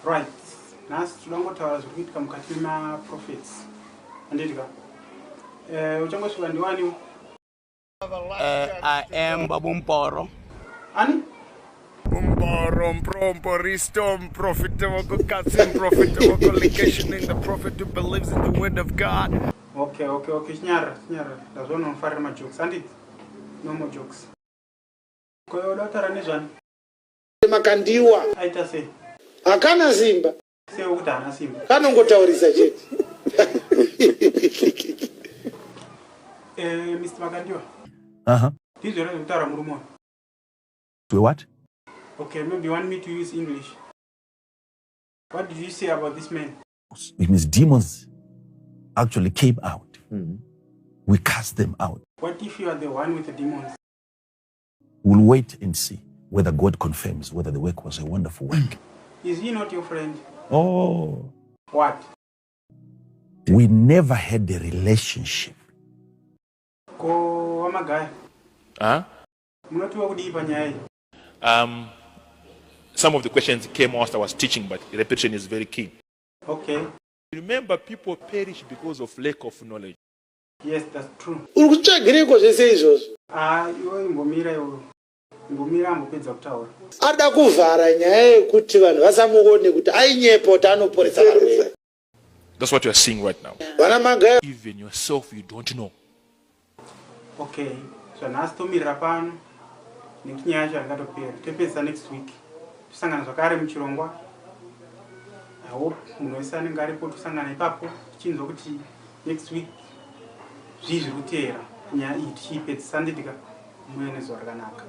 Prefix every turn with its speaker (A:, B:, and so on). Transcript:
A: Right. Nhasi tinongotaura zviri kuitika mukati memaprophets. Handitika. Uchangosvika ndiwani?
B: I am Babumporo.
A: Ani?
C: Bumboro, Mprompo, Ristom, prophet of Katsin, prophet of collocation in the prophet who believes in the word of God.
A: Okay. Nyara. That's one of my jokes. And no more jokes. Koyodautara nezvani?
D: Makandiwa.
A: Aita sei?
D: Hakana simba.
A: Sei kuti hana simba.
D: Kanongotaurisa chete.
A: Mr. Makandiwa.
B: This
A: is kutaura murumo.
B: Do what?
A: Okay, maybe you want me to use English. What did you say about this man?
B: It means demons actually came out. We cast them out.
A: What if you are the one with the demons?
B: We'll wait and see whether God confirms whether the work was a wonderful work.
A: Is he not your friend?
B: Oh.
A: What?
B: We never had a relationship.
A: Ko wamagaya. Munoti wakudipa nyaya.
E: Some of the questions came whilst I was teaching, but the repetition is very key.
A: Okay.
E: Remember, people perish because of lack of knowledge.
A: Yes, that's true.
D: Urikutsvagireko zvese izvozvo?
A: Iwe imbomira iwe. Imbomira ambopedza kutaura.
D: Ada kuvhara nyaya yekuti vanhu vasamuone kuti ainyepo kuti anoporesa varwere.
E: That's what you are seeing right now.
D: Vana magaya.
E: Even yourself, you don't know.
A: Okay. So Nhasi tomirira pano. Nekuti nyaya yacho yakatopera. Topedza next week. Tosangana zvakare muchirongwa. I hope munhu wese anenge aripo tosangana ipapo tichinzwa kuti next week zviri kuteera nyaya iyi tichiipedzisa. Handitika muve nezuva rakanaka.